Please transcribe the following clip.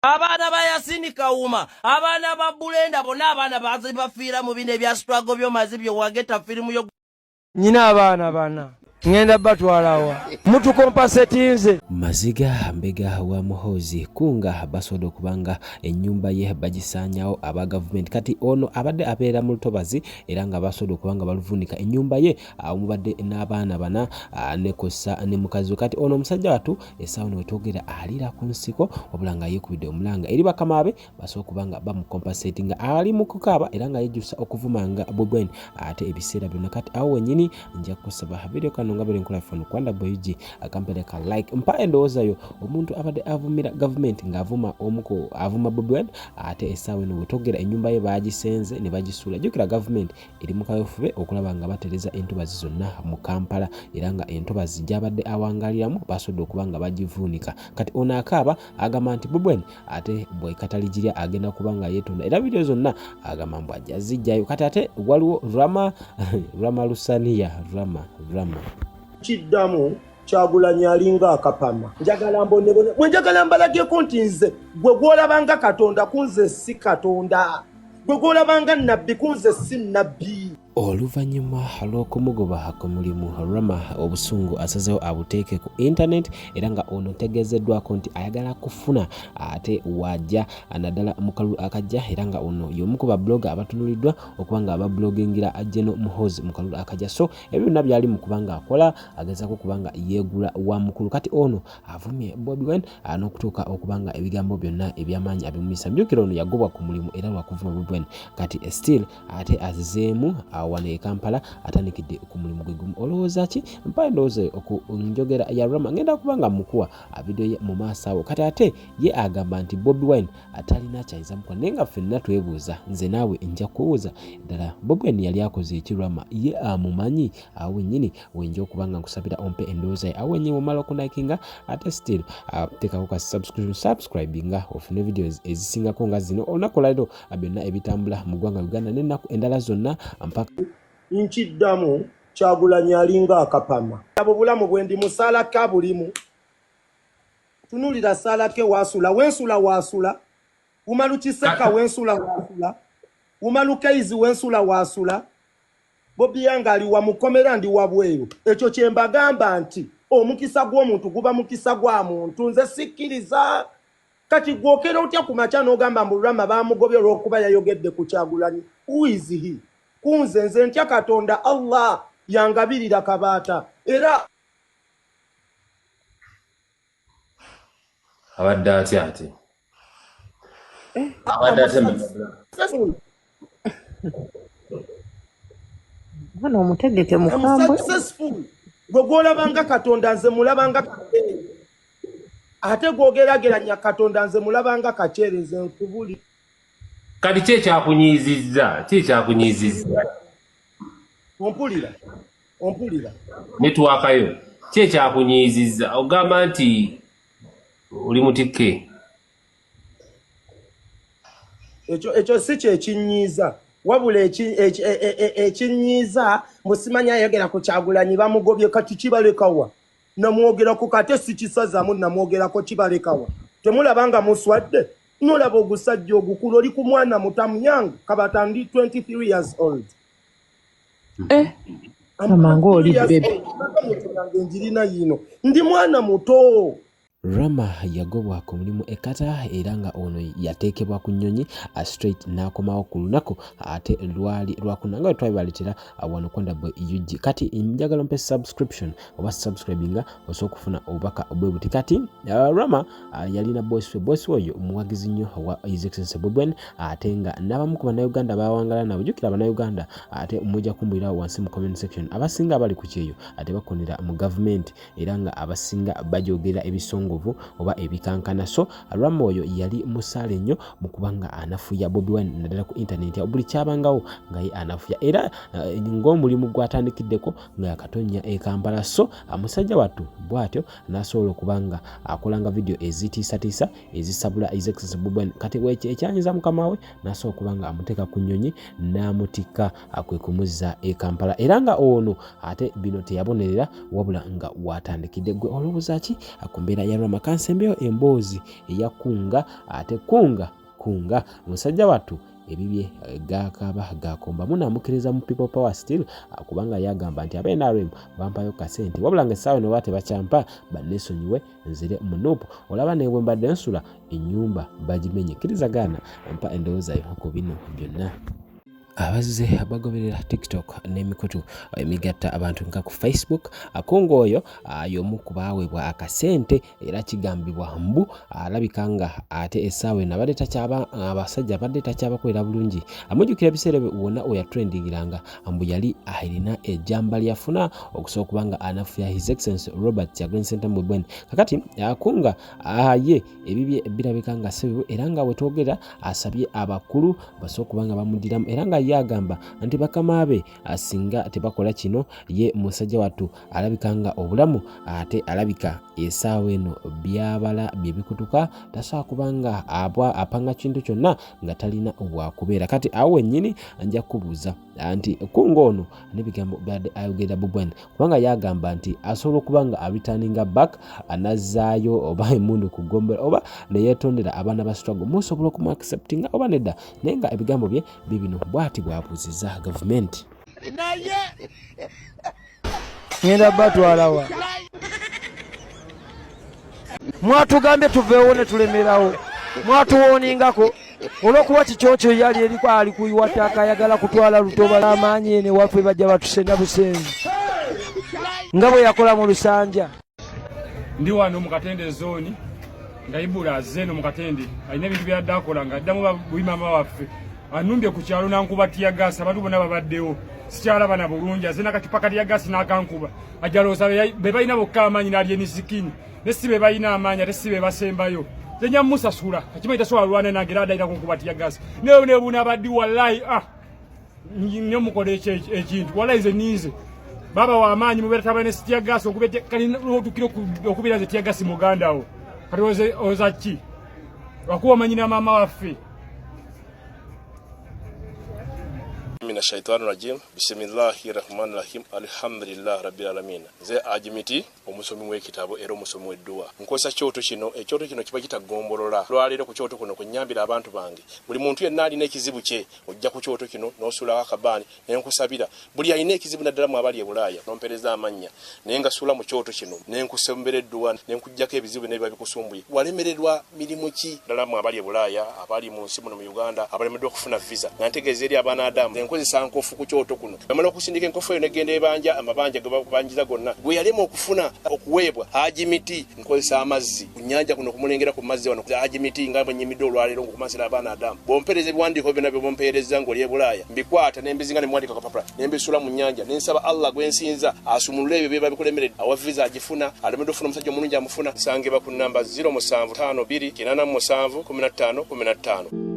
Abaana ba Yasini Kawuma, abaana ba Bulenda bonna abaana bafiira mu bino ebya struggle by'omazi byo wageta firimu yo. Nyina abaana bana ngenda batwalawa mutu kompasetinze Maziga mbega wa Muhozi kunga basodo okubanga ennyumba ye bagisanyawo aba government kati ono abadde abeera mu Lutobazi era nga basodo okubanga baluvunika ennyumba ye omubadde n'abaana bana ne kossa ne mukazi kati ono omusajja watu essaawa wetwogera alira ku nsiko wabula nga yeekubidde omulanga eri bakamabe basobola okubanga bamukompensatinga ali mu kukaaba era nga yejjusa okuvumanga Bobi Wine ate ebiseera byonna kati awo wennyini nja kusaba video kano nga bere nkola phone kwanda boyiji akampeleka like mpa endowooza yo omuntu abadde avumira government ng'avuma omuko avuma Bobi Wine ate essaawa eno wetwogera ennyumba ye bagisenze ne bagisuula jjukira government eri mu kayofube okulaba nga batereza entobazi zonna mu Kampala era nga entobazi gy'abadde awangaliramu basobodde okuba nga bagivuunika kati ono akaaba agamba nti Bobi Wine ate bwekataligirya agenda kuba nga yeetonda era video zonna agamba mbu ajja zijjayo kati ate waliwo Rama Lusaniya Rama kiddamu Kyagulanyi alinga akapama njagala mbonebone mwenjagala mbalageko nti nze gwe gwolabanga Katonda kunze si Katonda gwe gwolabanga nabbi kunze si nabbi. Oluvannyuma lw'okumugoba ku mulimu Rama obusungu asazeewo abuteeke ku internet era nga ono tegeezeddwako nti ayagala kufuna ate wajja naddala mu kalulu akajja era nga ono y'omu ku babloga abatunuliddwa okuba nga abablogingira General Muhoozi mu kalulu akajja so ebyo byonna byali mu kubanga akola agezaako kubanga yeegula wa mukulu kati ono avumye Bobi Wine n'okutuuka okubanga ebigambo byonna ebyamaanyi abimumisa mjukira ono yagobwa ku mulimu era lwakuvuma Bobi Wine kati still ate azizeemu wano e Kampala atandikidde ku mulimu gwe gumu olowooza ki mpa endowooza njogera ya Rama ngenda kubanga mukuwa video ye mu maaso awo kati ate ye agamba nti Bobi Wine atalina kyayinza mukola naye nga ffenna twebuuza nze naawe nja kubuuza ddala Bobi Wine yali akoze eki Rama ye amumanyi awo nnyini wenja okubanga nkusabira ompe endowooza ye awo nnyini mumala okunayikinga ate still teekako ka subscribinga ofune videos ezisingako nga zino olunaku lwaleero byonna ebitambula mu ggwanga Uganda n'ennaku endala zonna mpaka nkiddamu Kyagulanyi alinga akapama abo bulamu bwendi musala ka bulimu tunulira sala ke wasula wensula wasula umalukiseka wensula wasula umalukeizi wensula wasula Bobi yanga ali wa mukomera ndi wabweyo ekyo kyembagamba nti omukisa gw'omuntu guba mukisa gwa muntu nze sikkiriza kati gwokera otya ku macha n'ogamba mbu Rama bamugobye olw'okuba yayogedde ku Kyagulanyi who is he kunze nze ntya Katonda Allah yangabirira kabaata era abadde atya ati abadde atya hano omutegeke mukambwe successful gwe gwolabanga Katonda nze mulabanga kaceere ate gwogerageranya Katonda nze mulabanga kaceere nze nkubuli kati ki ekyakunyiizizza ompulira netwakayo ki ekyakunyiizizza ogamba nti oli mutikke ekyo si kyekinyiiza wabula ekinyiiza musimanya ayogera ku Kyagulanyi bamugobye kati kibalekawa namwogerako kate si kisazamu namwogerako kibalekawa temulabanga muswadde nolaba ogusajja ogukulu oli ku mwana mutamuyanga kabata ndi 23 years old amangu oli bebe njirina yino ndi mwana muto Rama yagobwa ku mulimu ekata era nga ono yateekebwa ku nnyonyi straight n'akomawo ku lunaku ate lwali lwakuna nga twabibaleetera wano Kwanda Boy UG kati njagala mpe subscription oba subscribinga osobola okufuna obubaka bwe buti kati Rama yalina boss oyo omuwagizi nnyo wa His Excellency Bobi Wine ate nga n'abamu ku bannayuganda bawangala nabo jjukira abannayuganda ate mujja kumbulira wansi mu comment section abasinga abali ku kyeyo ate bakonera mu government era nga abasinga bajogera ebisongo oba ebikankana so Rama oyo yali musaale nnyo mu kubanga anafuya Bobi Wine naddala ku internet ya buli kyabangawo nga ye anafuya era ng'omulimu gwatandikiddeko nga yakatonya e Kampala so musajja wattu bw'atyo n'asobola okubanga akolanga video ezitiisatiisa ezisabula His Excellency Bobi Wine kati ekyanyiza mukama we n'asobola okubanga amuteeka ku nnyonyi n'amutikka kwe kumuzza e Kampala era nga ono ate bino teyabonerera wabula nga watandikidde gwe olowooza ki ku mbeera ya Rama kansembeyo emboozi eyakunga ate kunga musajja wattu ebibye gakaba gakomba munamukiriza mu People Power still kubanga yagamba nti abeNRM bampayo kasente wabula nga essaawa no bate bakyampa banesonyiwe nzire munupu olaba newe mbadde nsula ennyumba bagimenye kirizagana mpa endowooza yo ku bino byonna. Abazze abagoberera TikTok n'emikutu emigatta abantu nka ku Facebook akongo oyo y'omu ku baweebwa akasente era kigambibwa mbu alabikanga ate essaawa eno abadde takyaba abasajja abadde takyabakolera bulungi amujjukira ebiseera wonna oya trendingiranga mbu yali alina ejjamba lyafuna okusobola kubanga anafuya His Excellency Robert Kyagulanyi Ssentamu Bwen kakati akunga ye ebibye birabikanga sebibu era nga wetwogera asabye abakulu basobola kubanga bamudiramu era nga yagamba nti bakamabe asinga tebakola kino ye musajja wattu alabikanga obulamu ate alabika essaawa eno byabala byebikutuka tasobola kubanga apanga kintu kyonna nga talina wakubeera kati awo ennyini nja kubuuza nti kungo ono n'ebigambo byadde ayogera Bubwen kubanga yagamba nti asobola okubanga returninga back anazzaayo oba emundu ku ggombero oba neyetondera abaana ba struggle musobola okumu acceptinga oba nedda naye nga ebigambo bye bibino bwati bwabuuziza gavumenti. Ngenda batwalawa mwatugambye tuveewo ne tulemerawo mwatuwooningako olwokuba kikyokyo yali eriko ali kuyiwa ttaka ayagala kutwala Lutoba n'amaanyi ene waffe bajja batusenda busenzi nga bwe yakola mu Lusanja. Ndi wano mu Katende zone nga Ibula azze no mu Katende alina ebintu byadde akola nga addamu buyimama waffe anumbye ku kyalo nankuba tiyagasa abantu bonna babaddewo sikyalaba na bulungi azze nakatipa katiyagasi n'akankuba ajaloosa be balina bokka amaanyi n'alya emisikini ne si be balina amaanyi ate si be basembayo tenya musasula akimanyi tasobola lwana nange era adayita kunkuba tiyagasi newe nebuna abaddi wallahi nnyo mukola ekintu wallahi nze ninze baba wa amaanyi mubeera tabale ne tiyagasi okubeera okubira nze tiyagasi muganda wo kati oza ki wakuba manyina maama waffe. Mina shaitani rajim bismillahirrahmanirrahim alhamdulillah rabbil alamin ze ajimiti omusomi w'ekitabo era omusomi w'edduwa nkosa kyoto kino ekyoto kino kiba kitagombolola lwaliro ku kyoto kuno kunyambira abantu bange buli muntu yenna alina ekizibu kye ojja ku kyoto kino n'osula akabani nenkusabira buli alina ekizibu naddala mu abali e Bulaaya nompereza amanya nenga sula mu kyoto kino nenkusembera edduwa nenkujjako ebizibu n'ebiba bikusumbuye walemererwa mirimu ki ddala mu abali e Bulaaya abali mu nsi muno mu Uganda abalemeddwa okufuna visa nantegeeza eri abaana Adamu enkozesa nkofu ku kyoto kuno bamala okusindika enkofu eyo negenda ebanja amabanja ge babanjiza gonna gwe yalema okufuna okuweebwa ajimiti nkozesa amazzi ku nnyanja kuno kumulengera ku mazzi wano ajimiti nga bwenyimidde olwaliro ngokumasira abaana Adamu bompereza ebiwandiiko byonna bye bompereza ng'oli e Bulaaya mbikwata nembizinga ne muwandika kapapula nembisula mu nnyanja nensaba Allah gwensinza asumulule ebyo bye babikulemeredde awa visa agifuna alemedde ofuna omusajja omulungi amufuna nsangibwa ku namba 07528871515.